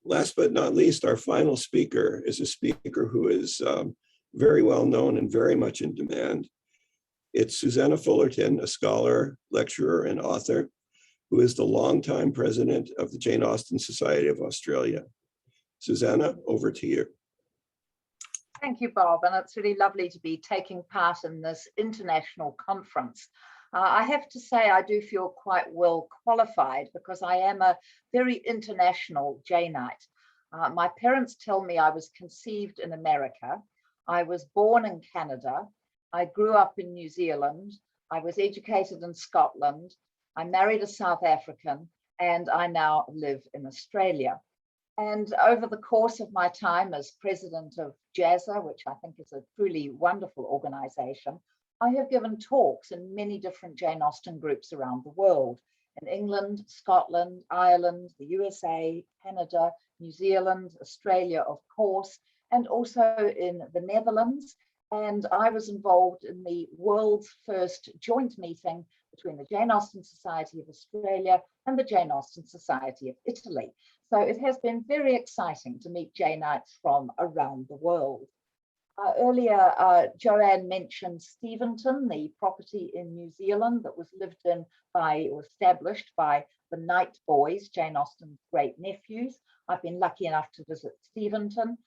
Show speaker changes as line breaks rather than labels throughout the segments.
last but not least, our final speaker is a speaker who is very well known and very much in demand. It's Susannah Fullerton, a scholar, lecturer, and author, who is the longtime president of the Jane Austen Society of Australia. Susannah, over to you.
Thank you, Bob, and it's really lovely to be taking part in this international conference. I have to say I do feel quite well qualified because I am a very international Janeite. My parents tell me I was conceived in America. I was born in Canada. I grew up in New Zealand. I was educated in Scotland. I married a South African, and I now live in Australia. And over the course of my time as president of JASNA, which I think is a truly wonderful organization, I have given talks in many different Jane Austen groups around the world, in England, Scotland, Ireland, the USA, Canada, New Zealand, Australia, of course, and also in the Netherlands. And I was involved in the world's first joint meeting between the Jane Austen Society of Australia and the Jane Austen Society of Italy. So it has been very exciting to meet Janeites from around the world. Earlier, Joanne mentioned Steventon, the property in New Zealand that was lived in by, or established by, the Knight boys, Jane Austen's great nephews. I've been lucky enough to visit Steventon.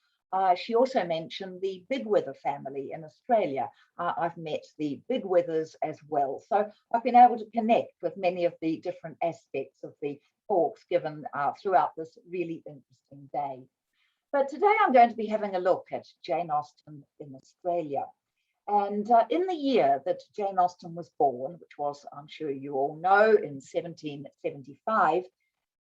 She also mentioned the Bigwither family in Australia. I've met the Bigwithers as well. So I've been able to connect with many of the different aspects of the talks given throughout this really interesting day. But today I'm going to be having a look at Jane Austen in Australia. And in the year that Jane Austen was born, which was, I'm sure you all know, in 1775,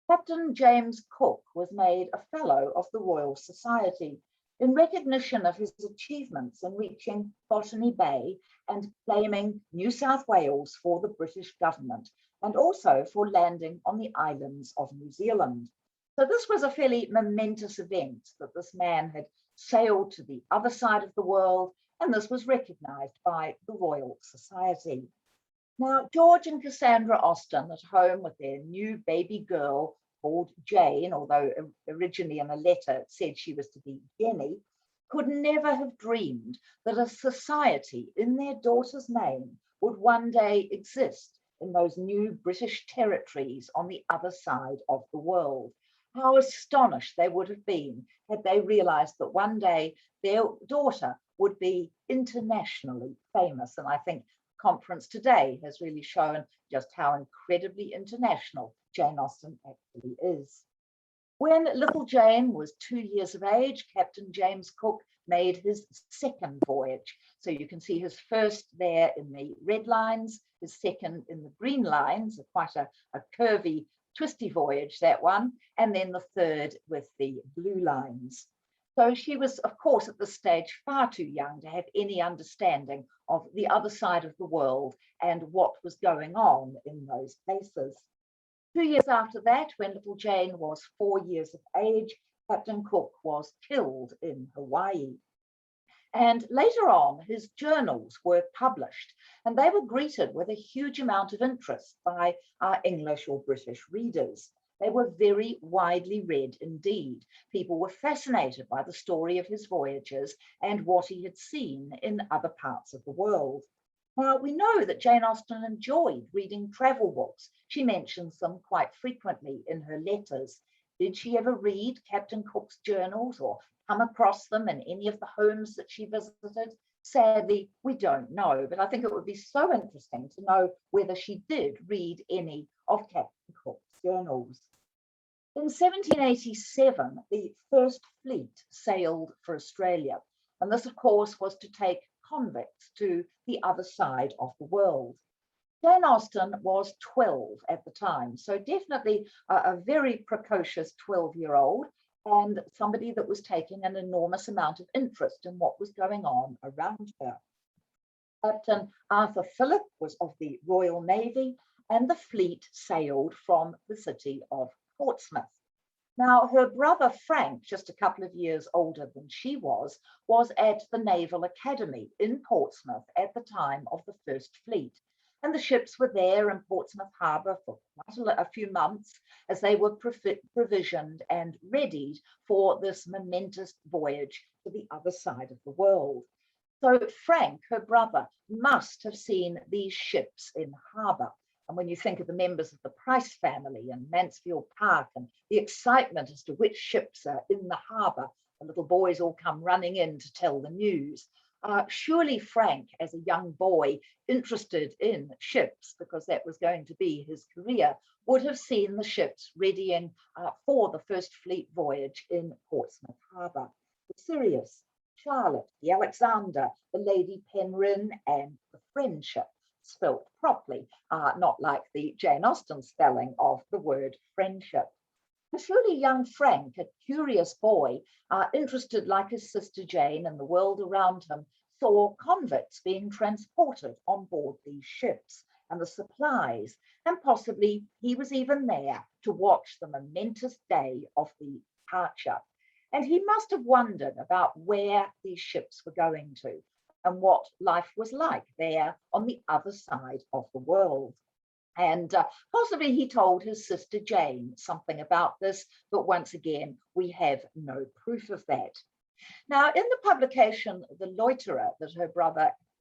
Captain James Cook was made a Fellow of the Royal Society in recognition of his achievements in reaching Botany Bay and claiming New South Wales for the British government, and also for landing on the islands of New Zealand. So this was a fairly momentous event, that this man had sailed to the other side of the world, and this was recognised by the Royal Society. Now, George and Cassandra Austen, at home with their new baby girl called Jane, although originally in a letter it said she was to be Jenny, could never have dreamed that a society in their daughter's name would one day exist in those new British territories on the other side of the world. How astonished they would have been had they realised that one day their daughter would be internationally famous. And I think the conference today has really shown just how incredibly international Jane Austen actually is. When little Jane was 2 years of age, Captain James Cook made his second voyage. So you can see his first there in the red lines, his second in the green lines, quite a curvy, twisty voyage, that one, and then the third with the blue lines. So she was, of course, at this stage far too young to have any understanding of the other side of the world and what was going on in those places. 2 years after that, when little Jane was 4 years of age, Captain Cook was killed in Hawaii. And later on, his journals were published, and they were greeted with a huge amount of interest by our English or British readers. They were very widely read indeed. People were fascinated by the story of his voyages and what he had seen in other parts of the world. Now, we know that Jane Austen enjoyed reading travel books. She mentions them quite frequently in her letters. Did she ever read Captain Cook's journals or come across them in any of the homes that she visited? Sadly, we don't know, but I think it would be so interesting to know whether she did read any of Captain Cook's journals. In 1787, the first fleet sailed for Australia, and this, of course, was to take convicts to the other side of the world. Jane Austen was 12 at the time, so definitely a very precocious 12-year-old, and somebody that was taking an enormous amount of interest in what was going on around her. Captain Arthur Phillip was of the Royal Navy, and the fleet sailed from the city of Portsmouth. Now, her brother Frank, just a couple of years older than she was at the Naval Academy in Portsmouth at the time of the First Fleet. And the ships were there in Portsmouth Harbour for quite a few months as they were provisioned and readied for this momentous voyage to the other side of the world. So Frank, her brother, must have seen these ships in harbour. And when you think of the members of the Price family and Mansfield Park and the excitement as to which ships are in the harbour, the little boys all come running in to tell the news. Surely Frank, as a young boy interested in ships, because that was going to be his career, would have seen the ships readying for the first fleet voyage in Portsmouth Harbour. The Sirius, Charlotte, the Alexander, the Lady Penrhyn, and the Friendship, spelt properly, not like the Jane Austen spelling of the word friendship. And surely young Frank, a curious boy, interested like his sister Jane in the world around him, saw convicts being transported on board these ships and the supplies, and possibly he was even there to watch the momentous day of the departure. And he must have wondered about where these ships were going to and what life was like there on the other side of the world. And possibly he told his sister Jane something about this, but once again, we have no proof of that. Now, in the publication, The Loiterer, that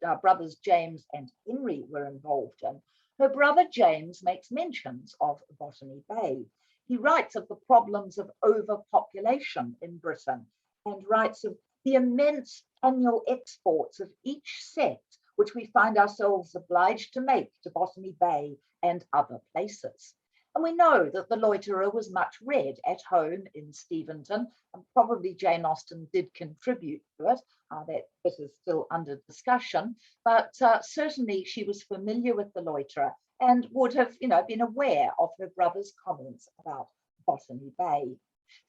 her brothers James and Henry were involved in, her brother James makes mentions of Botany Bay. He writes of the problems of overpopulation in Britain and writes of the immense annual exports of each sect, which we find ourselves obliged to make to Botany Bay and other places. And we know that The Loiterer was much read at home in Steventon, and probably Jane Austen did contribute to it. That bit is still under discussion, but certainly she was familiar with The Loiterer and would have, been aware of her brother's comments about Botany Bay.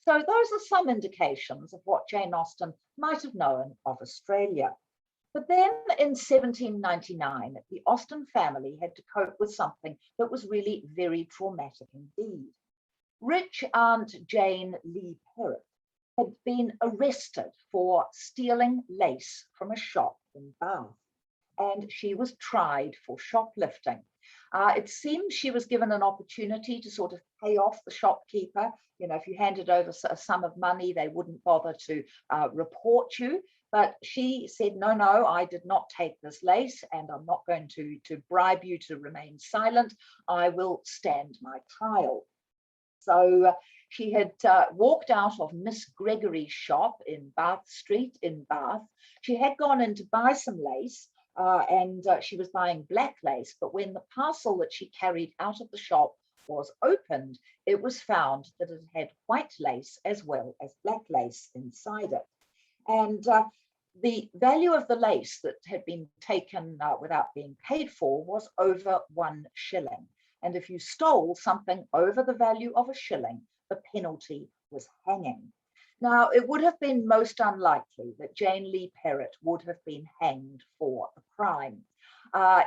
So those are some indications of what Jane Austen might have known of Australia. But then in 1799, the Austen family had to cope with something that was really very traumatic indeed. Rich Aunt Jane Lee Parrot had been arrested for stealing lace from a shop in Bath, and she was tried for shoplifting. It seems she was given an opportunity to sort of pay off the shopkeeper. If you handed over a sum of money, they wouldn't bother to report you. But she said, no, I did not take this lace, and I'm not going to bribe you to remain silent. I will stand my trial. So she had walked out of Miss Gregory's shop in Bath Street in Bath. She had gone in to buy some lace, and she was buying black lace. But when the parcel that she carried out of the shop was opened, it was found that it had white lace as well as black lace inside it. And the value of the lace that had been taken without being paid for was over 1 shilling. And if you stole something over the value of a shilling, the penalty was hanging. Now, it would have been most unlikely that Jane Lee Parrot would have been hanged for a crime.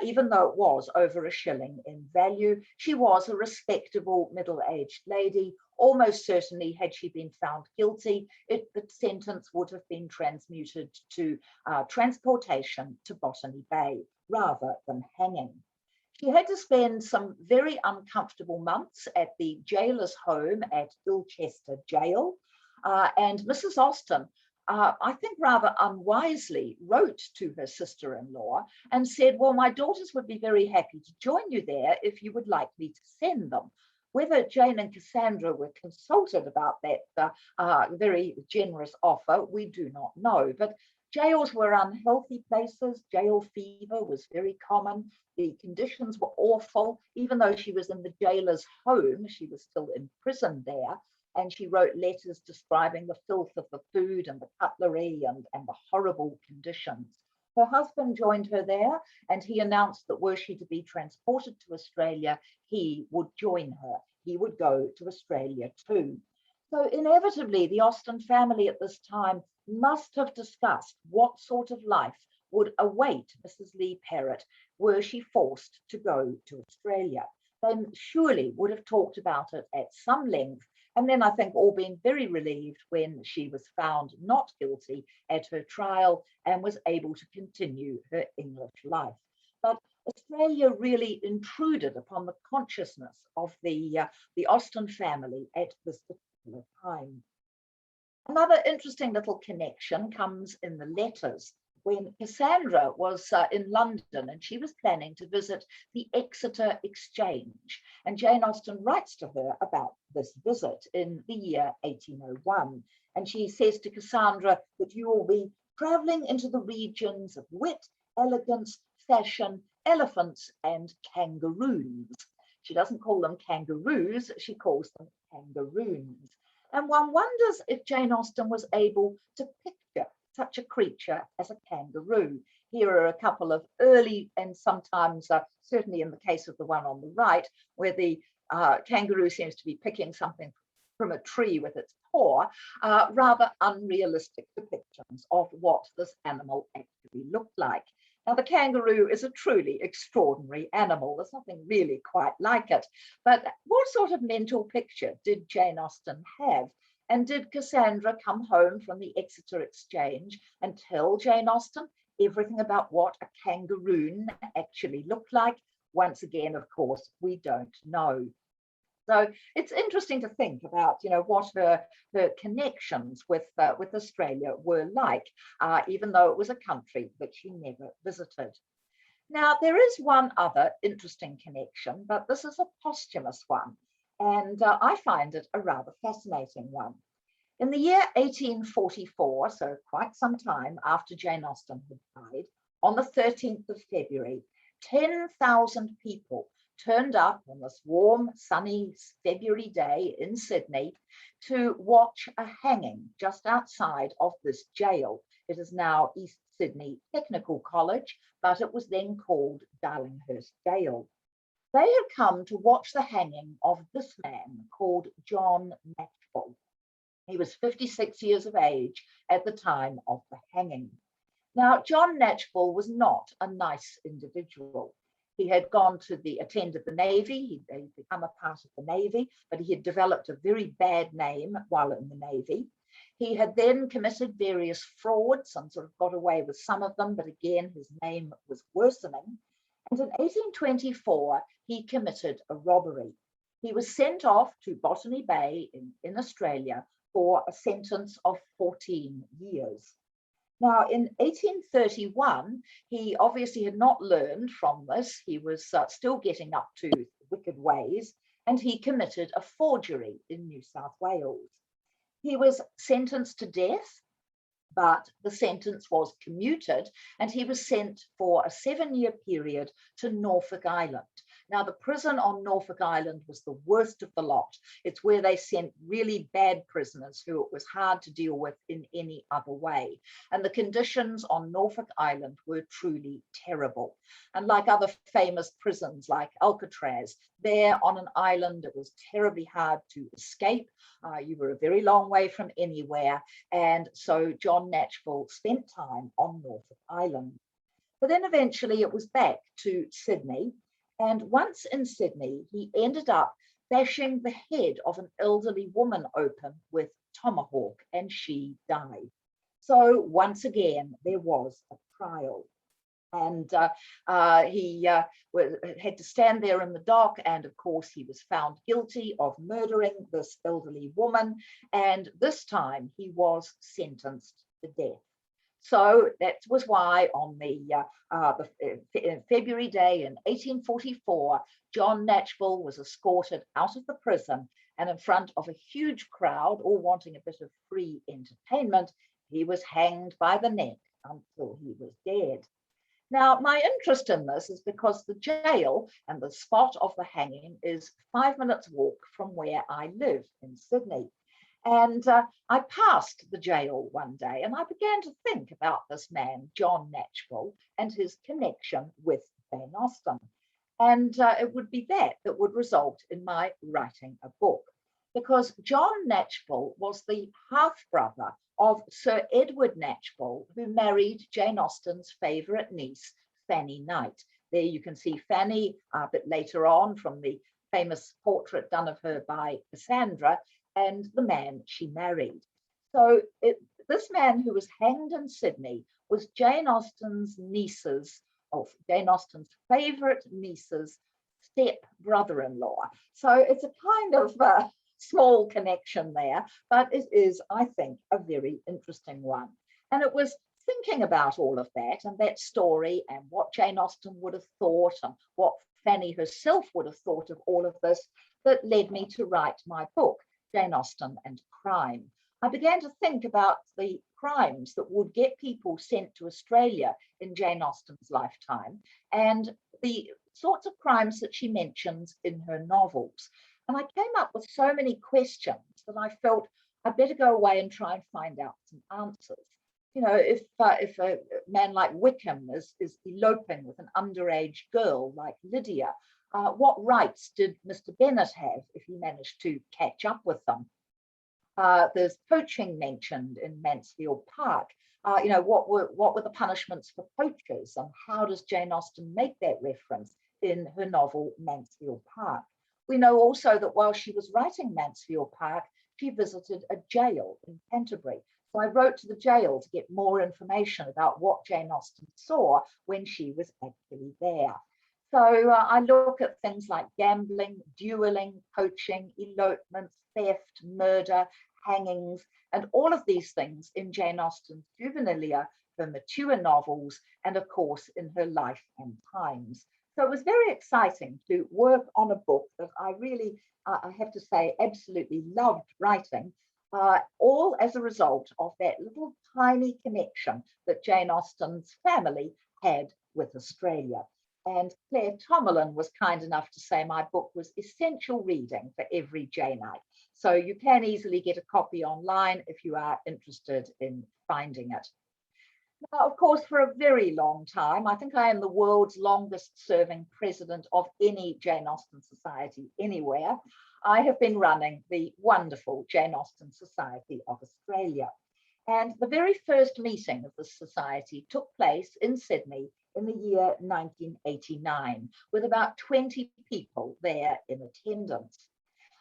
Even though it was over 1 shilling in value, she was a respectable middle-aged lady. Almost certainly, had she been found guilty, the sentence would have been transmuted to transportation to Botany Bay rather than hanging. She had to spend some very uncomfortable months at the jailer's home at Ilchester Jail. And Mrs. Austen, I think rather unwisely, wrote to her sister-in-law and said, well, my daughters would be very happy to join you there if you would like me to send them. Whether Jane and Cassandra were consulted about that very generous offer, we do not know. But jails were unhealthy places. Jail fever was very common. The conditions were awful. Even though she was in the jailer's home, she was still imprisoned there. And she wrote letters describing the filth of the food and the cutlery and the horrible conditions. Her husband joined her there, and he announced that were she to be transported to Australia, he would join her. He would go to Australia too. So inevitably, the Austen family at this time must have discussed what sort of life would await Mrs. Lee Parrot were she forced to go to Australia. They surely would have talked about it at some length, and then I think all being very relieved when she was found not guilty at her trial and was able to continue her English life. But Australia really intruded upon the consciousness of the Austen family at this particular time. Another interesting little connection comes in the letters when Cassandra was in London and she was planning to visit the Exeter Exchange. And Jane Austen writes to her about this visit in the year 1801. And she says to Cassandra that you will be traveling into the regions of wit, elegance, fashion, elephants, and kangaroos. She doesn't call them kangaroos, she calls them kangaroons. And one wonders if Jane Austen was able to picture such a creature as a kangaroo. Here are a couple of early, and sometimes, certainly in the case of the one on the right, where the kangaroo seems to be picking something from a tree with its paw, rather unrealistic depictions of what this animal actually looked like. Now, the kangaroo is a truly extraordinary animal. There's nothing really quite like it. But what sort of mental picture did Jane Austen have? And did Cassandra come home from the Exeter Exchange and tell Jane Austen everything about what a kangaroon actually looked like? Once again, of course, we don't know. So it's interesting to think about, what her connections with Australia were like, even though it was a country that she never visited. Now, there is one other interesting connection, but this is a posthumous one, and I find it a rather fascinating one. In the year 1844, so quite some time after Jane Austen had died, on the 13th of February, 10,000 people turned up on this warm, sunny February day in Sydney to watch a hanging just outside of this jail. It is now East Sydney Technical College, but it was then called Darlinghurst Jail. They had come to watch the hanging of this man called Johnnatchfield. He was 56 years of age at the time of the hanging. Now, Johnnatchfield was not a nice individual. He had attended the Navy, he'd become a part of the Navy, but he had developed a very bad name while in the Navy. He had then committed various frauds and sort of got away with some of them, but again, his name was worsening. And in 1824, he committed a robbery. He was sent off to Botany Bay in Australia for a sentence of 14 years. Now, in 1831, he obviously had not learned from this. He was still getting up to wicked ways, and he committed a forgery in New South Wales. He was sentenced to death, but the sentence was commuted, and he was sent for a 7-year period to Norfolk Island. Now, the prison on Norfolk Island was the worst of the lot. It's where they sent really bad prisoners who it was hard to deal with in any other way. And the conditions on Norfolk Island were truly terrible. And like other famous prisons like Alcatraz, there on an island, it was terribly hard to escape. You were a very long way from anywhere. And so Johnnatchfield spent time on Norfolk Island. But then eventually it was back to Sydney. And once in Sydney, he ended up bashing the head of an elderly woman open with tomahawk, and she died. So once again, there was a trial. And he had to stand there in the dock. And of course, he was found guilty of murdering this elderly woman. And this time he was sentenced to death. So that was why on the February day in 1844, Johnnatchfield was escorted out of the prison, and in front of a huge crowd, all wanting a bit of free entertainment, he was hanged by the neck until he was dead. Now, my interest in this is because the jail and the spot of the hanging is 5 minutes walk from where I live in Sydney. And I passed the jail one day and I began to think about this man, Johnnatchfield, and his connection with Jane Austen. And it would be that would result in my writing a book, because Johnnatchfield was the half-brother of Sir Edward Knatchfield, who married Jane Austen's favourite niece, Fanny Knight. There you can see Fanny a bit later on from the famous portrait done of her by Cassandra, and the man she married. So this man who was hanged in Sydney was Jane Austen's niece's of Jane Austen's favourite niece's step brother-in-law. So it's a kind of small connection there, but it is, I think, a very interesting one. And it was thinking about all of that and that story and what Jane Austen would have thought and what Fanny herself would have thought of all of this that led me to write my book, Jane Austen and Crime. I began to think about the crimes that would get people sent to Australia in Jane Austen's lifetime and the sorts of crimes that she mentions in her novels. And I came up with so many questions that I felt I'd better go away and try and find out some answers. You know, if a man like Wickham is eloping with an underage girl like Lydia, what rights did Mr. Bennet have if he managed to catch up with them? There's poaching mentioned in Mansfield Park. You know, what were the punishments for poachers, and how does Jane Austen make that reference in her novel Mansfield Park? We know also that while she was writing Mansfield Park, she visited a jail in Canterbury. So I wrote to the jail to get more information about what Jane Austen saw when she was actually there. So I look at things like gambling, dueling, poaching, elopements, theft, murder, hangings, and all of these things in Jane Austen's juvenilia, her mature novels, and of course in her life and times. So it was very exciting to work on a book that I really, I have to say, absolutely loved writing, all as a result of that little tiny connection that Jane Austen's family had with Australia. And Claire Tomalin was kind enough to say my book was essential reading for every Janeite. So you can easily get a copy online if you are interested in finding it. Now, of course, for a very long time, I think I am the world's longest serving president of any Jane Austen society anywhere. I have been running the wonderful Jane Austen Society of Australia. And the very first meeting of the society took place in Sydney in the year 1989, with about 20 people there in attendance.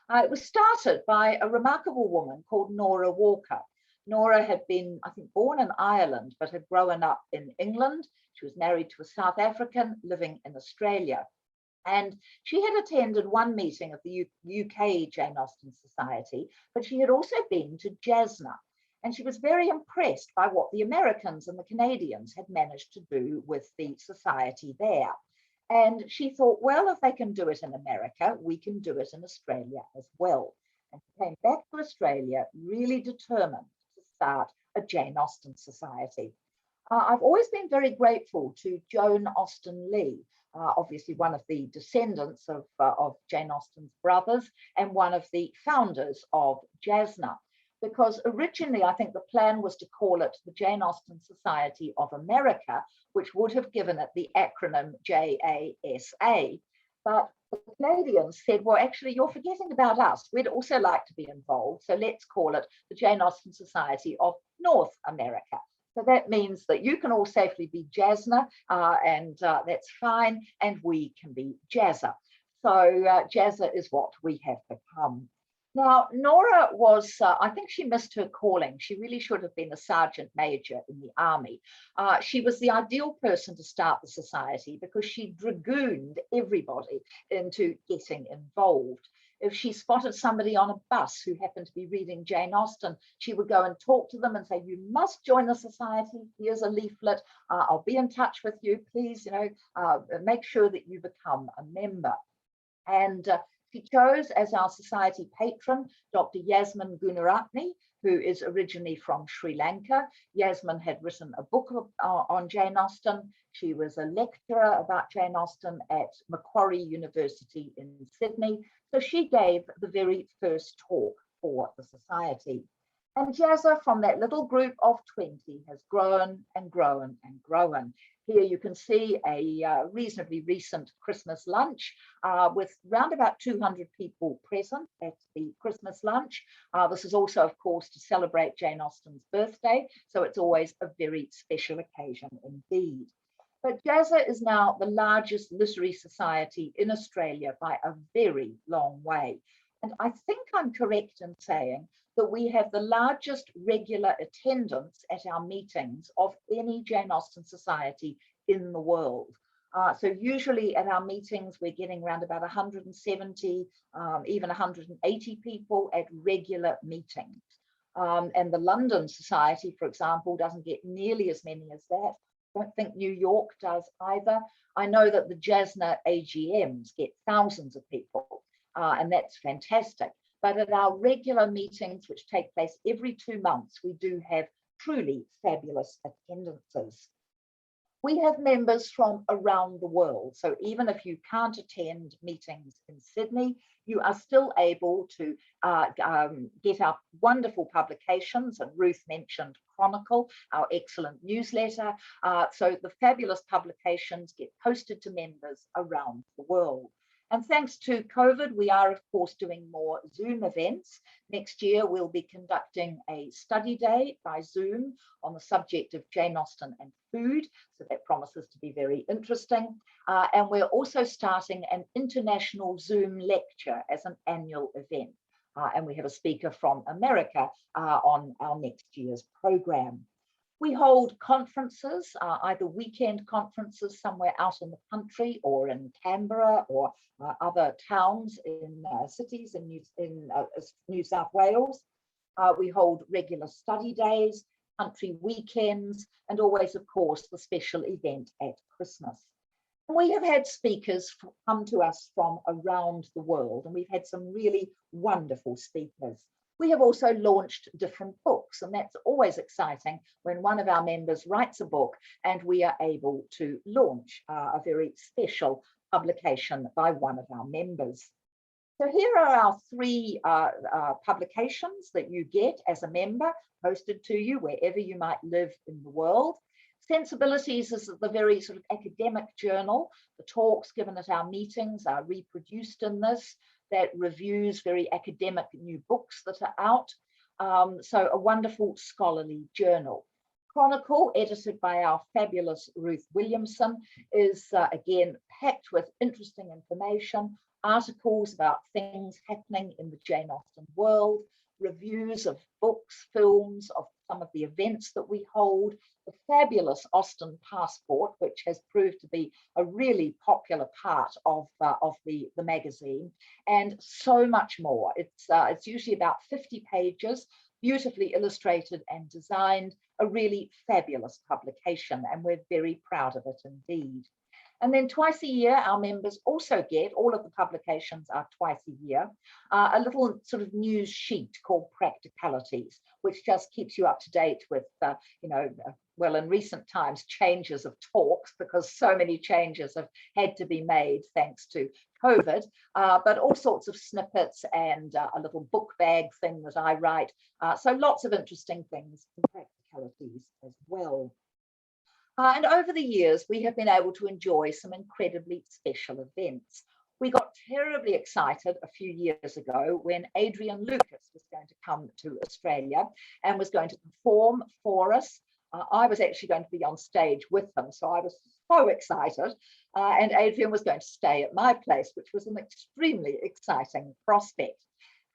It was started by a remarkable woman called Nora Walker. Nora had been, I think, born in Ireland, but had grown up in England. She was married to a South African living in Australia. And she had attended one meeting of the UK Jane Austen Society, but she had also been to JASNA. And she was very impressed by what the Americans and the Canadians had managed to do with the society there. And she thought, well, if they can do it in America, we can do it in Australia as well. And she came back to Australia really determined to start a Jane Austen Society. I've always been very grateful to Joan Austen Lee, obviously one of the descendants of Jane Austen's brothers and one of the founders of JASNA. Because originally, I think the plan was to call it the Jane Austen Society of America, which would have given it the acronym JASA. But the Canadians said, well, actually, you're forgetting about us. We'd also like to be involved. So let's call it the Jane Austen Society of North America. So that means that you can all safely be JASNA, and that's fine, and we can be JASA. So JASA is what we have become. Now, Nora was, I think she missed her calling. She really should have been a sergeant major in the army. She was the ideal person to start the society because she dragooned everybody into getting involved. If she spotted somebody on a bus who happened to be reading Jane Austen, she would go and talk to them and say, you must join the society. Here's a leaflet. I'll be in touch with you. Please, make sure that you become a member. And she chose as our society patron, Dr. Yasmin Gunaratne, who is originally from Sri Lanka. Yasmin had written a book on Jane Austen. She was a lecturer about Jane Austen at Macquarie University in Sydney. So she gave the very first talk for the society. And JASA, from that little group of 20, has grown and grown and grown. Here you can see a reasonably recent Christmas lunch with round about 200 people present at the Christmas lunch. This is also, of course, to celebrate Jane Austen's birthday, so it's always a very special occasion indeed. But JASA is now the largest literary society in Australia by a very long way. And I think I'm correct in saying that we have the largest regular attendance at our meetings of any Jane Austen society in the world. So usually at our meetings, we're getting around about 170, even 180 people at regular meetings. And the London Society, for example, doesn't get nearly as many as that. I don't think New York does either. I know that the JASNA AGMs get thousands of people, and that's fantastic. But at our regular meetings, which take place every 2 months, we do have truly fabulous attendances. We have members from around the world. So even if you can't attend meetings in Sydney, you are still able to get our wonderful publications. And Ruth mentioned Chronicle, our excellent newsletter. So the fabulous publications get posted to members around the world. And thanks to COVID, we are, of course, doing more Zoom events. Next year, we'll be conducting a study day by Zoom on the subject of Jane Austen and food. So that promises to be very interesting. And we're also starting an international Zoom lecture as an annual event. And we have a speaker from America on our next year's program. We hold conferences, either weekend conferences somewhere out in the country or in Canberra or other towns in cities in New South Wales. We hold regular study days, country weekends, and always, of course, the special event at Christmas. And we have had speakers come to us from around the world, and we've had some really wonderful speakers. We have also launched different books, and that's always exciting when one of our members writes a book and we are able to launch a very special publication by one of our members. So here are our 3 publications that you get as a member, posted to you wherever you might live in the world. Sensibilities is the very sort of academic journal. The talks given at our meetings are reproduced in this. That reviews very academic new books that are out. So a wonderful scholarly journal. Chronicle, edited by our fabulous Ruth Williamson, is again packed with interesting information, articles about things happening in the Jane Austen world, reviews of books, films, of some of the events that we hold, the fabulous Austen Passport, which has proved to be a really popular part of the magazine, and so much more. It's usually about 50 pages, beautifully illustrated and designed, a really fabulous publication, and we're very proud of it indeed. And then twice a year, our members also get, all of the publications are twice a year, a little sort of news sheet called Practicalities, which just keeps you up to date with, well, in recent times, changes of talks, because so many changes have had to be made thanks to COVID, but all sorts of snippets and a little book bag thing that I write. So lots of interesting things in Practicalities as well. And over the years, we have been able to enjoy some incredibly special events. We got terribly excited a few years ago when Adrian Lucas was going to come to Australia and was going to perform for us. I was actually going to be on stage with him, so I was so excited. And Adrian was going to stay at my place, which was an extremely exciting prospect.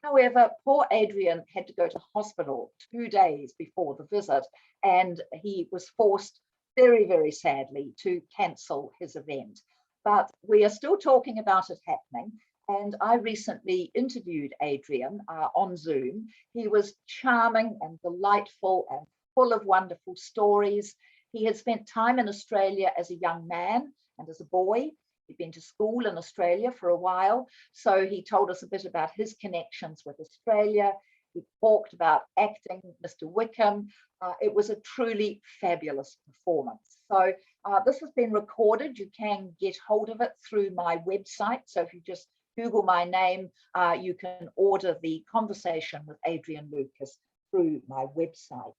However, poor Adrian had to go to hospital 2 days before the visit, and he was forced very, very sadly to cancel his event. But we are still talking about it happening. And I recently interviewed Adrian on Zoom. He was charming and delightful and full of wonderful stories. He had spent time in Australia as a young man and as a boy. He'd been to school in Australia for a while. So he told us a bit about his connections with Australia. He talked about acting, Mr. Wickham. It was a truly fabulous performance. So this has been recorded. You can get hold of it through my website. So if you just Google my name, you can order the conversation with Adrian Lucas through my website.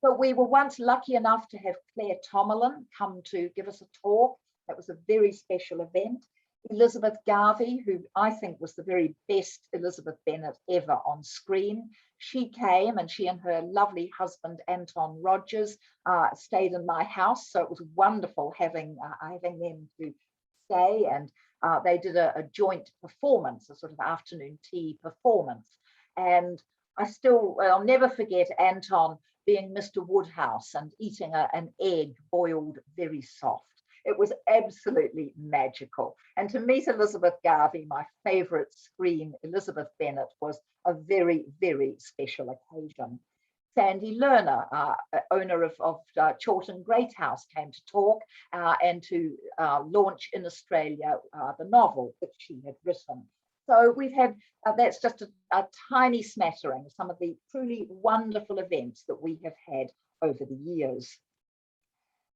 But we were once lucky enough to have Claire Tomalin come to give us a talk. That was a very special event. Elizabeth Garvey, who I think was the very best Elizabeth Bennet ever on screen. She came, and she and her lovely husband, Anton Rogers, stayed in my house. So it was wonderful having them to stay, and they did a joint performance, a sort of afternoon tea performance. And I'll never forget Anton being Mr. Woodhouse and eating an egg boiled very soft. It was absolutely magical. And to meet Elizabeth Garvey, my favourite screen, Elizabeth Bennet, was a very, very special occasion. Sandy Lerner, owner of Chawton Great House, came to talk and to launch in Australia the novel that she had written. So we've had, that's just a tiny smattering of some of the truly wonderful events that we have had over the years.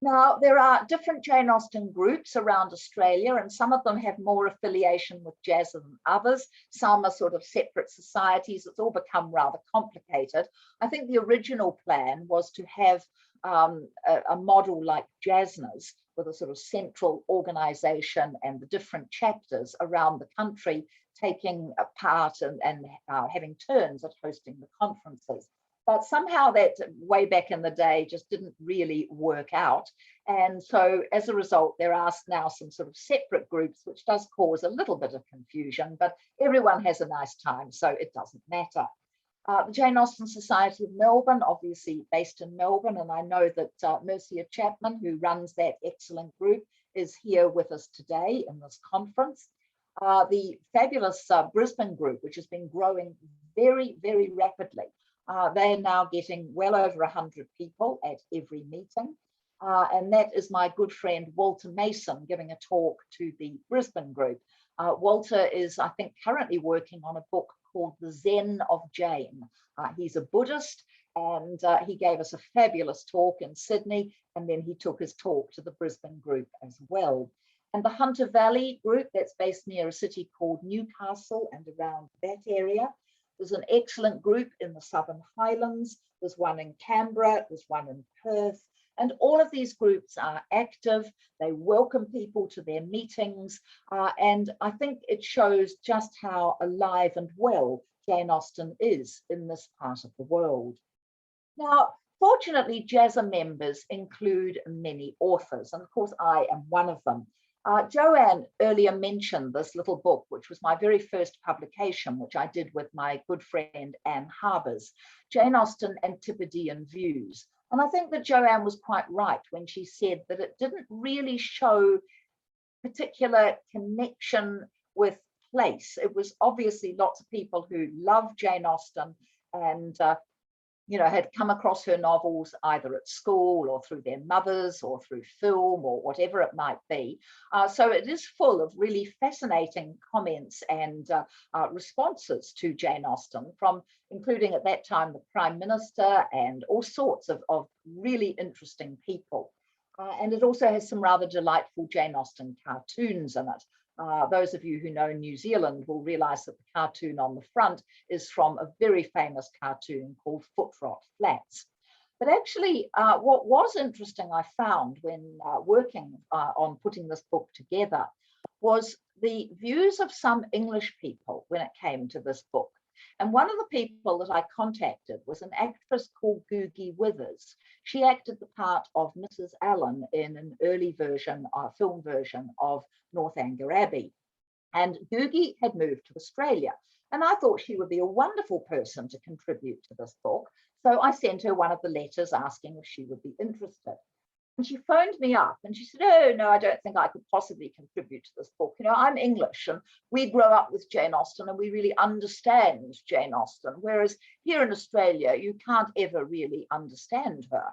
Now, there are different Jane Austen groups around Australia, and some of them have more affiliation with JASNA than others. Some are sort of separate societies. It's all become rather complicated. I think the original plan was to have a model like JASNA's, with a sort of central organisation and the different chapters around the country taking a part and having turns at hosting the conferences. But somehow that way back in the day just didn't really work out. And so as a result, there are now some sort of separate groups, which does cause a little bit of confusion, but everyone has a nice time, so it doesn't matter. The Jane Austen Society of Melbourne, obviously based in Melbourne, and I know that Mercia Chapman, who runs that excellent group, is here with us today in this conference. The fabulous Brisbane group, which has been growing very, very rapidly. They are now getting well over 100 people at every meeting. And that is my good friend, Walter Mason, giving a talk to the Brisbane group. Walter is, I think, currently working on a book called The Zen of Jane. He's a Buddhist, and he gave us a fabulous talk in Sydney, and then he took his talk to the Brisbane group as well. And the Hunter Valley group, that's based near a city called Newcastle and around that area. There's an excellent group in the Southern Highlands. There's one in Canberra, there's one in Perth. And all of these groups are active. They welcome people to their meetings. And I think it shows just how alive and well Jane Austen is in this part of the world. Now, fortunately, JASNA members include many authors. And of course, I am one of them. Joanne earlier mentioned this little book, which was my very first publication, which I did with my good friend Anne Harbers, Jane Austen Antipodean Views. And I think that Joanne was quite right when she said that it didn't really show particular connection with place. It was obviously lots of people who loved Jane Austen and had come across her novels either at school or through their mothers or through film or whatever it might be. So it is full of really fascinating comments and responses to Jane Austen, from including at that time the Prime Minister and all sorts of really interesting people. And it also has some rather delightful Jane Austen cartoons in it. Those of you who know New Zealand will realise that the cartoon on the front is from a very famous cartoon called Foot Rot Flats. But actually, what was interesting I found when working on putting this book together was the views of some English people when it came to this book. And one of the people that I contacted was an actress called Googie Withers. She acted the part of Mrs. Allen in an early version, film version of Northanger Abbey. And Googie had moved to Australia. And I thought she would be a wonderful person to contribute to this book. So I sent her one of the letters asking if she would be interested. And she phoned me up and she said, "Oh, no, I don't think I could possibly contribute to this book. I'm English and we grow up with Jane Austen and we really understand Jane Austen, whereas here in Australia, you can't ever really understand her."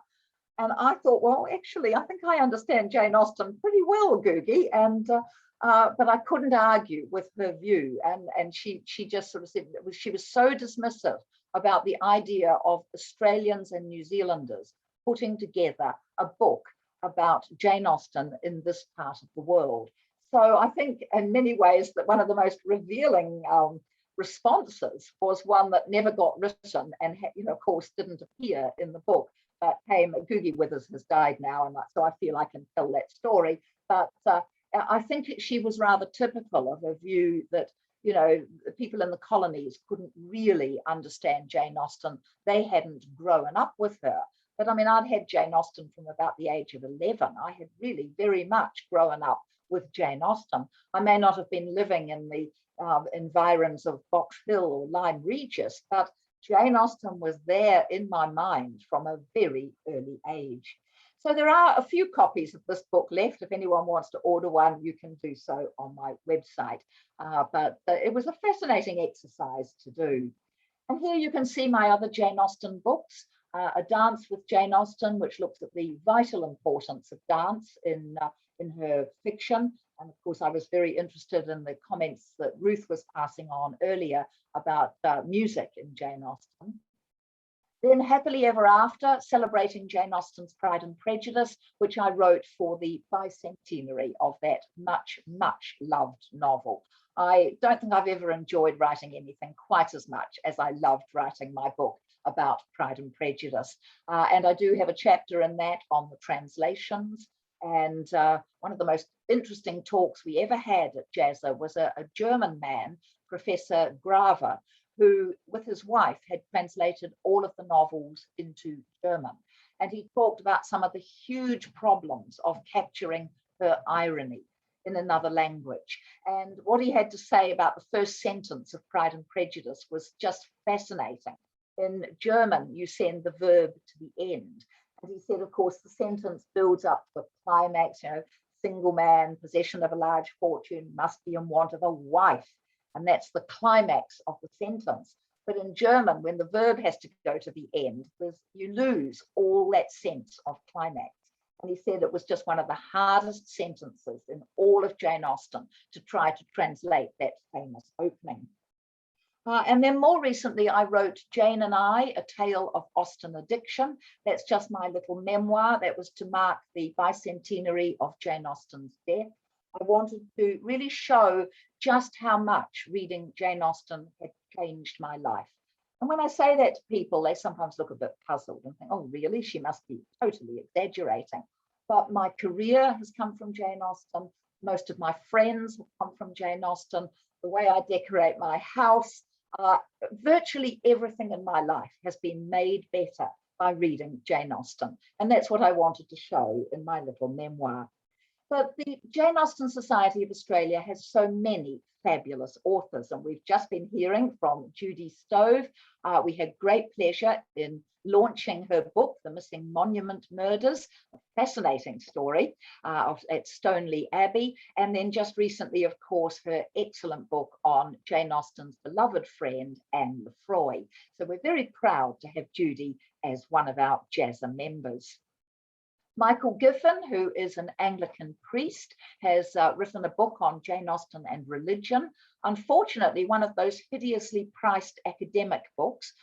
And I thought, well, actually, I think I understand Jane Austen pretty well, Googie, and but I couldn't argue with her view. And she just sort of said she was so dismissive about the idea of Australians and New Zealanders putting together a book about Jane Austen in this part of the world. So I think in many ways that one of the most revealing responses was one that never got written and, of course, didn't appear in the book, but came. Googie Withers has died now, and so I feel I can tell that story. But I think she was rather typical of a view that, people in the colonies couldn't really understand Jane Austen. They hadn't grown up with her. But I mean, I'd had Jane Austen from about the age of 11. I had really very much grown up with Jane Austen. I may not have been living in the environs of Box Hill or Lyme Regis, but Jane Austen was there in my mind from a very early age. So there are a few copies of this book left. If anyone wants to order one, you can do so on my website. But it was a fascinating exercise to do. And here you can see my other Jane Austen books, A Dance with Jane Austen, which looks at the vital importance of dance in her fiction. And of course, I was very interested in the comments that Ruth was passing on earlier about music in Jane Austen. Then Happily Ever After, celebrating Jane Austen's Pride and Prejudice, which I wrote for the bicentenary of that much, much loved novel. I don't think I've ever enjoyed writing anything quite as much as I loved writing my book about Pride and Prejudice. And I do have a chapter in that on the translations. And one of the most interesting talks we ever had at JASNA was a German man, Professor Graver, who with his wife had translated all of the novels into German. And he talked about some of the huge problems of capturing her irony in another language. And what he had to say about the first sentence of Pride and Prejudice was just fascinating. In German, you send the verb to the end. And he said, of course, the sentence builds up to a climax, single man, possession of a large fortune, must be in want of a wife. And that's the climax of the sentence. But in German, when the verb has to go to the end, you lose all that sense of climax. And he said it was just one of the hardest sentences in all of Jane Austen to try to translate that famous opening. And then more recently, I wrote Jane and I, A Tale of Austen Addiction. That's just my little memoir that was to mark the bicentenary of Jane Austen's death. I wanted to really show just how much reading Jane Austen had changed my life. And when I say that to people, they sometimes look a bit puzzled and think, oh, really? She must be totally exaggerating. But my career has come from Jane Austen. Most of my friends have come from Jane Austen. The way I decorate my house, virtually everything in my life has been made better by reading Jane Austen. And that's what I wanted to show in my little memoir. But the Jane Austen Society of Australia has so many fabulous authors, and we've just been hearing from Judy Stove. We had great pleasure in launching her book, The Missing Monument Murders, a fascinating story at Stoneleigh Abbey. And then just recently, of course, her excellent book on Jane Austen's beloved friend, Anne Lefroy. So we're very proud to have Judy as one of our JASNA members. Michael Giffin, who is an Anglican priest, has written a book on Jane Austen and religion. Unfortunately, one of those hideously priced academic books,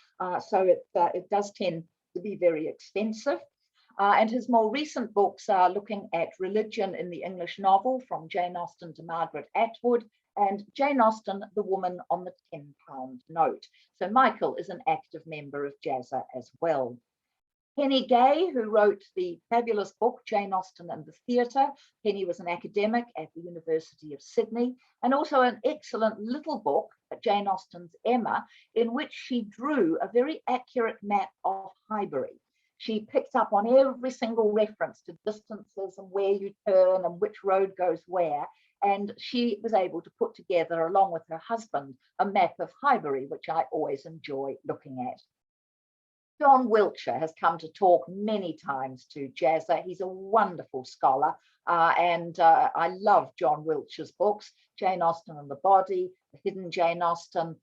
so it does tend to be very expensive. And his more recent books are looking at religion in the English novel, from Jane Austen to Margaret Atwood, and Jane Austen, The Woman on the £10 Note. So Michael is an active member of JASNA as well. Penny Gay, who wrote the fabulous book Jane Austen and the Theatre. Penny was an academic at the University of Sydney, and also an excellent little book, Jane Austen's Emma, in which she drew a very accurate map of Highbury. She picked up on every single reference to distances and where you turn and which road goes where. And she was able to put together, along with her husband, a map of Highbury, which I always enjoy looking at. John Wiltshire has come to talk many times to JASNA. He's a wonderful scholar, and I love John Wiltshire's books, Jane Austen and the Body, The Hidden Jane Austen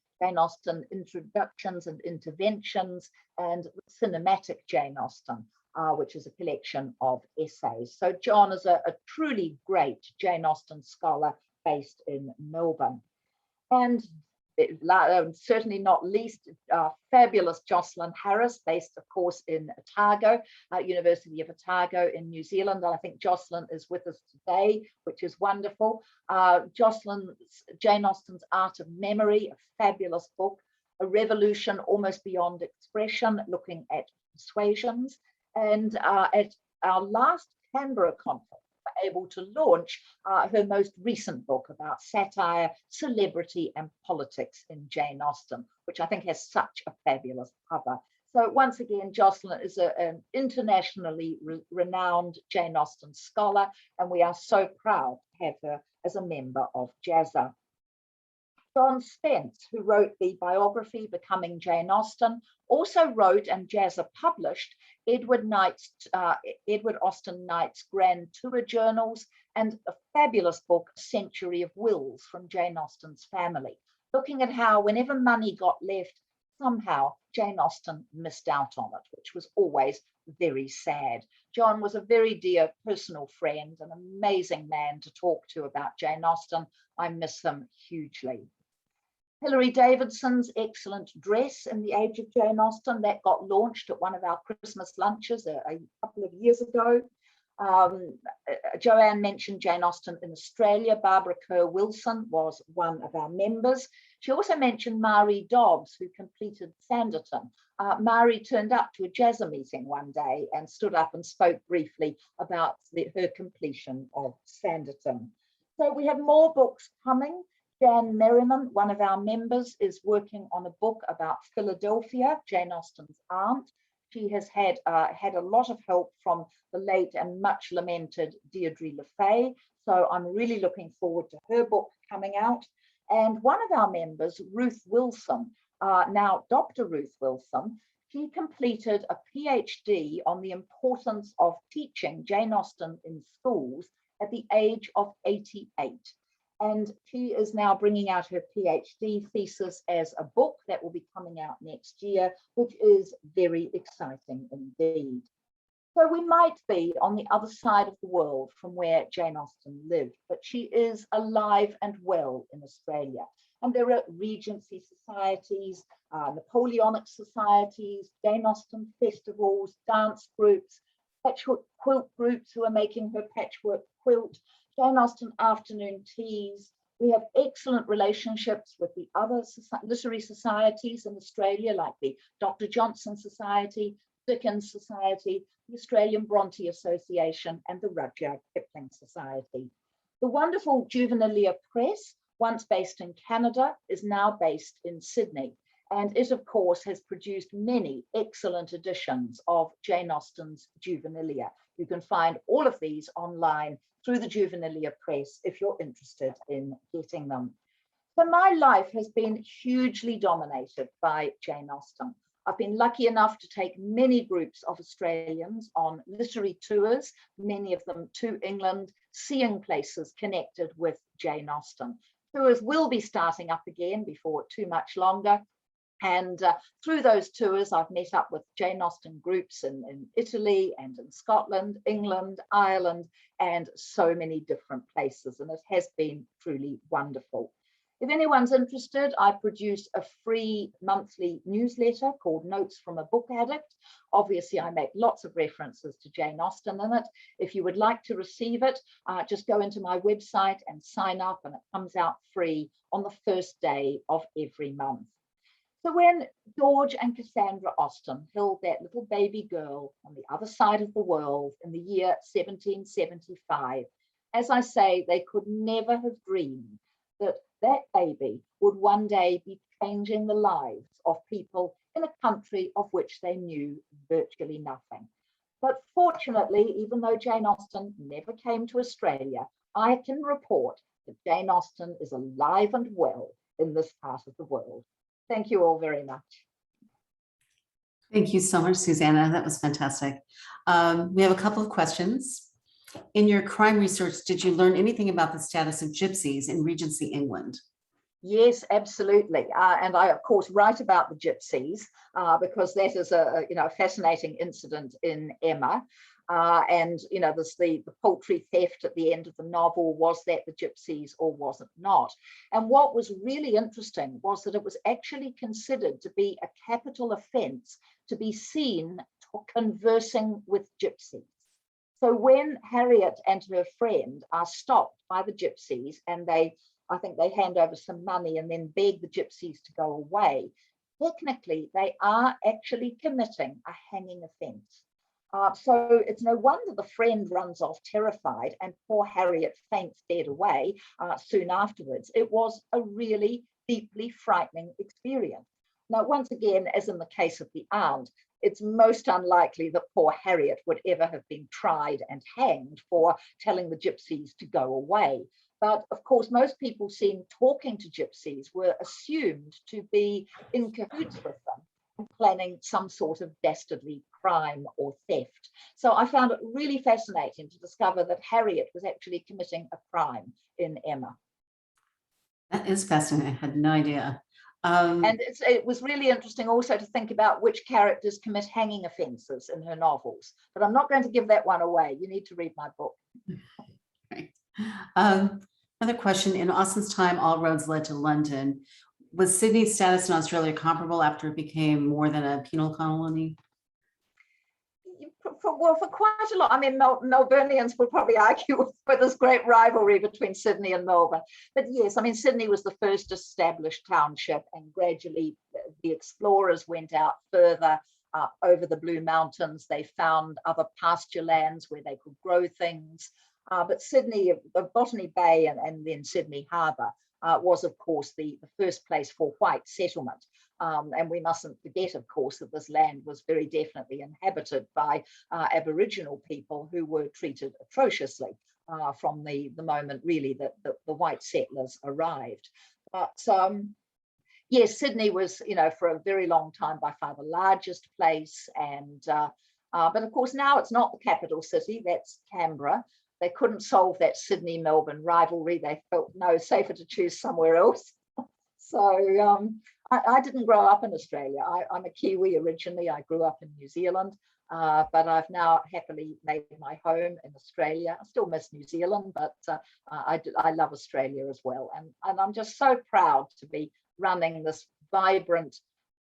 Introductions and Interventions, and Cinematic Jane Austen, which is a collection of essays. So John is a truly great Jane Austen scholar based in Melbourne. And certainly not least, fabulous Jocelyn Harris, based, of course, in Otago, University of Otago in New Zealand. And I think Jocelyn is with us today, which is wonderful. Jane Austen's Art of Memory, a fabulous book, A Revolution Almost Beyond Expression, looking at persuasions. And at our last Canberra conference, able to launch her most recent book about satire, celebrity and politics in Jane Austen, which I think has such a fabulous cover. So once again, Jocelyn is an internationally renowned Jane Austen scholar, and we are so proud to have her as a member of JASNA. John Spence, who wrote the biography Becoming Jane Austen, also wrote and JASNA published Edward Austen Knight's Grand Tour Journals and a fabulous book, A Century of Wills from Jane Austen's family, looking at how whenever money got left, somehow Jane Austen missed out on it, which was always very sad. John was a very dear personal friend, an amazing man to talk to about Jane Austen. I miss him hugely. Hilary Davidson's excellent dress in the Age of Jane Austen, that got launched at one of our Christmas lunches a couple of years ago. Joanne mentioned Jane Austen in Australia. Barbara Kerr-Wilson was one of our members. She also mentioned Marie Dobbs, who completed Sanditon. Marie turned up to a JASNA meeting one day and stood up and spoke briefly about her completion of Sanditon. So we have more books coming. Jan Merriman, one of our members, is working on a book about Philadelphia, Jane Austen's aunt. She has had a lot of help from the late and much lamented Deirdre LeFay. So I'm really looking forward to her book coming out. And one of our members, Ruth Wilson, now Dr. Ruth Wilson, she completed a PhD on the importance of teaching Jane Austen in schools at the age of 88. And she is now bringing out her PhD thesis as a book that will be coming out next year, which is very exciting indeed. So we might be on the other side of the world from where Jane Austen lived, but she is alive and well in Australia. And there are Regency societies, Napoleonic societies, Jane Austen festivals, dance groups, patchwork quilt groups who are making her patchwork quilt, Jane Austen afternoon teas. We have excellent relationships with the other literary societies in Australia, like the Dr. Johnson Society, Dickens Society, the Australian Bronte Association, and the Rudyard Kipling Society. The wonderful Juvenilia Press, once based in Canada, is now based in Sydney. And it, of course, has produced many excellent editions of Jane Austen's Juvenilia. You can find all of these online through the Juvenilia Press if you're interested in getting them. So my life has been hugely dominated by Jane Austen. I've been lucky enough to take many groups of Australians on literary tours, many of them to England, seeing places connected with Jane Austen. Tours will be starting up again before too much longer. And through those tours, I've met up with Jane Austen groups in Italy and in Scotland, England, Ireland, and so many different places. And it has been truly wonderful. If anyone's interested, I produce a free monthly newsletter called Notes from a Book Addict. Obviously, I make lots of references to Jane Austen in it. If you would like to receive it, just go into my website and sign up, and it comes out free on the first day of every month. So when George and Cassandra Austen held that little baby girl on the other side of the world in the year 1775, as I say, they could never have dreamed that that baby would one day be changing the lives of people in a country of which they knew virtually nothing. But fortunately, even though Jane Austen never came to Australia, I can report that Jane Austen is alive and well in this part of the world. Thank you all very much.
Thank you so much, Susannah. That was fantastic. We have a couple of questions. In your crime research, did you learn anything about the status of gypsies in Regency England?
Yes, absolutely. And I, of course, write about the gypsies because that is a fascinating incident in Emma. And there's the poultry theft at the end of the novel. Was that the gypsies or was it not? And what was really interesting was that it was actually considered to be a capital offence to be seen conversing with gypsies. So when Harriet and her friend are stopped by the gypsies and I think they hand over some money and then beg the gypsies to go away, technically they are actually committing a hanging offence. So it's no wonder the friend runs off terrified and poor Harriet faints dead away soon afterwards. It was a really deeply frightening experience. Now, once again, as in the case of the aunt, it's most unlikely that poor Harriet would ever have been tried and hanged for telling the gypsies to go away. But of course, most people seen talking to gypsies were assumed to be in cahoots with them and planning some sort of dastardly crime or theft. So I found it really fascinating to discover that Harriet was actually committing a crime in Emma.
That is fascinating. I had no idea.
And it was really interesting also to think about which characters commit hanging offences in her novels. But I'm not going to give that one away. You need to read my book.
Right. Another question. In Austen's time, all roads led to London. Was Sydney's status in Australia comparable after it became more than a penal colony?
For quite a lot. I mean, Melburnians would probably argue with this great rivalry between Sydney and Melbourne. But yes, I mean, Sydney was the first established township, and gradually the explorers went out further over the Blue Mountains. They found other pasture lands where they could grow things. But Sydney, Botany Bay and then Sydney Harbour was, of course, the first place for white settlement. And we mustn't forget, of course, that this land was very definitely inhabited by Aboriginal people who were treated atrociously from the moment, really, that the white settlers arrived. But yes, Sydney was, for a very long time by far the largest place. And but of course, now it's not the capital city, that's Canberra. They couldn't solve that Sydney-Melbourne rivalry. They felt no, safer to choose somewhere else. So I didn't grow up in Australia. I'm a Kiwi originally. I grew up in New Zealand, but I've now happily made my home in Australia. I still miss New Zealand, but I love Australia as well. And I'm just so proud to be running this vibrant,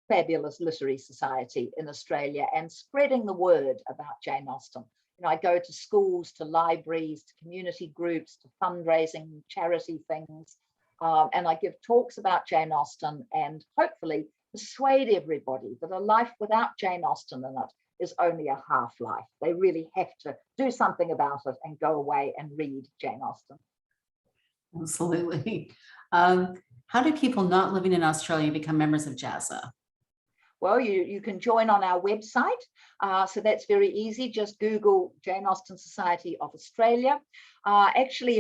fabulous literary society in Australia and spreading the word about Jane Austen. I go to schools, to libraries, to community groups, to fundraising, charity things. And I give talks about Jane Austen and hopefully persuade everybody that a life without Jane Austen in it is only a half life. They really have to do something about it and go away and read Jane Austen.
Absolutely. How do people not living in Australia become members of JASNA?
Well, you can join on our website. So that's very easy. Just Google Jane Austen Society of Australia. Actually,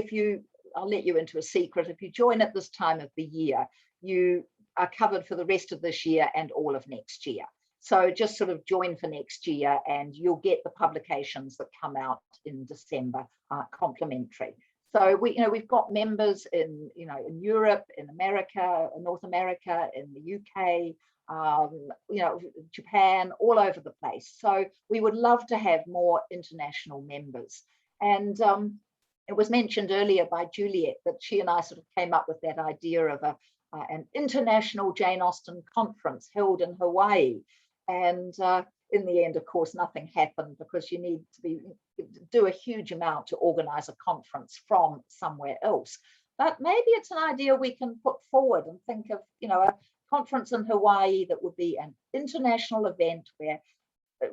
I'll let you into a secret. If you join at this time of the year, you are covered for the rest of this year and all of next year. So just sort of join for next year and you'll get the publications that come out in December complimentary. So we've got members in Europe, in America, North America, in the UK, Japan, all over the place. So we would love to have more international members. And it was mentioned earlier by Juliet that she and I sort of came up with that idea of an international Jane Austen conference held in Hawaii. And in the end, of course, nothing happened because you need to do a huge amount to organize a conference from somewhere else. But maybe it's an idea we can put forward and think of, a conference in Hawaii that would be an international event where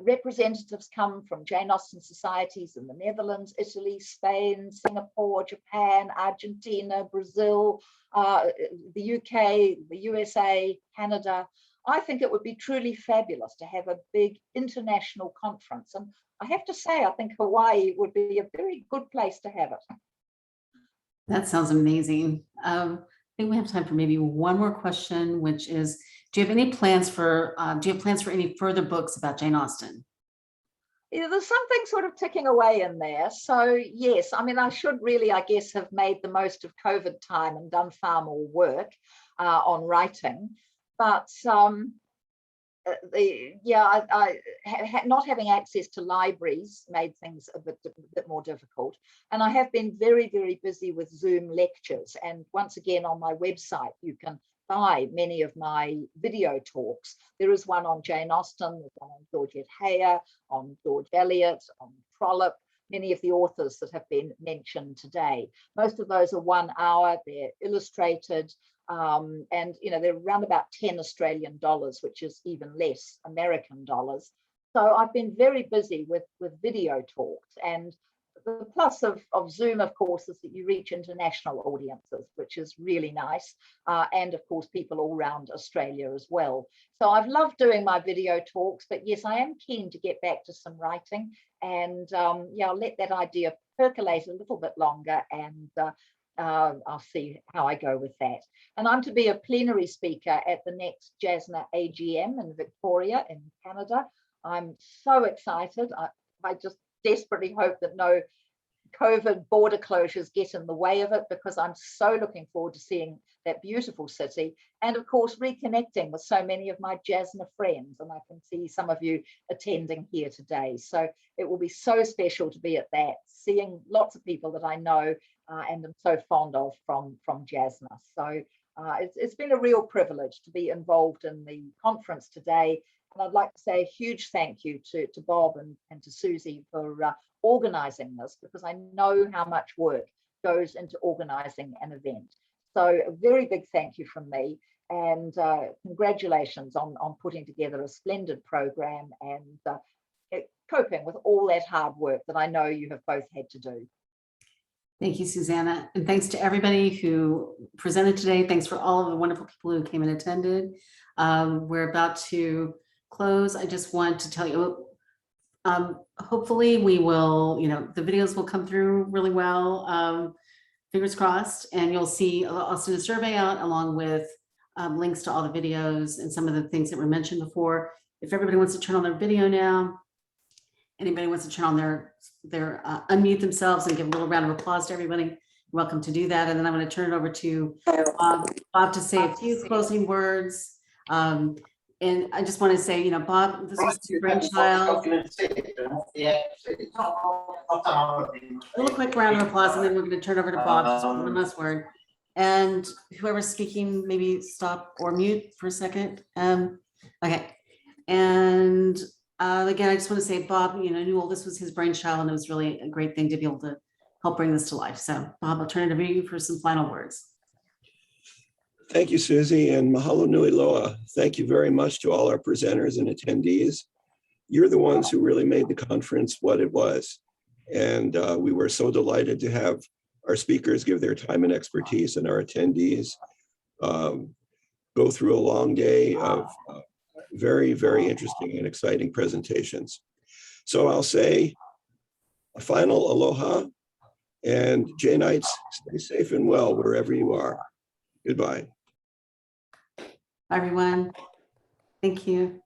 representatives come from Jane Austen societies in the Netherlands, Italy, Spain, Singapore, Japan, Argentina, Brazil, the UK, the USA, Canada. I think it would be truly fabulous to have a big international conference. And I have to say, I think Hawaii would be a very good place to have it.
That sounds amazing. I think we have time for maybe one more question, which is, do you have plans for any further books about Jane Austen?
Yeah, there's something sort of ticking away in there. So yes, I mean, I should really, I guess, have made the most of COVID time and done far more work on writing. But not having access to libraries made things a bit more difficult. And I have been very, very busy with Zoom lectures. And once again, on my website, you can buy many of my video talks. There is one on Jane Austen, there's one on Georgette Heyer, on George Eliot, on Trollope, many of the authors that have been mentioned today. Most of those are 1 hour, they're illustrated, and they're around about 10 Australian dollars, which is even less American dollars. So I've been very busy with video talks, and the plus of Zoom, of course, is that you reach international audiences, which is really nice, and of course people all around Australia as well. So I've loved doing my video talks, but yes, I am keen to get back to some writing, and I'll let that idea percolate a little bit longer and I'll see how I go with that. And I'm to be a plenary speaker at the next JASNA AGM in Victoria in Canada. I'm so excited. I just desperately hope that no COVID border closures get in the way of it, because I'm so looking forward to seeing that beautiful city, and of course reconnecting with so many of my JASNA friends, and I can see some of you attending here today. So it will be so special to be at that, seeing lots of people that I know and am so fond of from JASNA. So it's been a real privilege to be involved in the conference today. And I'd like to say a huge thank you to Bob and to Susie for organising this, because I know how much work goes into organising an event. So a very big thank you from me, and congratulations on putting together a splendid program and coping with all that hard work that I know you have both had to do.
Thank you, Susannah. And thanks to everybody who presented today. Thanks for all of the wonderful people who came and attended. We're about to close. I just want to tell you, hopefully we will, the videos will come through really well. Fingers crossed, and you'll see, I'll send a survey out along with links to all the videos and some of the things that were mentioned before. If everybody wants to turn on their video now, anybody wants to turn on their unmute themselves and give a little round of applause to everybody, you're welcome to do that. And then I'm going to turn it over to Bob to say a few closing words. And I just want to say, Bob, this was your brainchild. A little quick round of applause, and then we're going to turn over to Bob, just one last word. And whoever's speaking, maybe stop or mute for a second. Okay. And again, I just want to say, Bob, knew all this was his brainchild, and it was really a great thing to be able to help bring this to life. So, Bob, I'll turn it over to you for some final words.
Thank you, Susie, and mahalo nui loa. Thank you very much to all our presenters and attendees. You're the ones who really made the conference what it was. And we were so delighted to have our speakers give their time and expertise, and our attendees go through a long day of very, very interesting and exciting presentations. So I'll say a final aloha, and Janeites, stay safe and well wherever you are. Goodbye.
Bye, everyone. Thank you.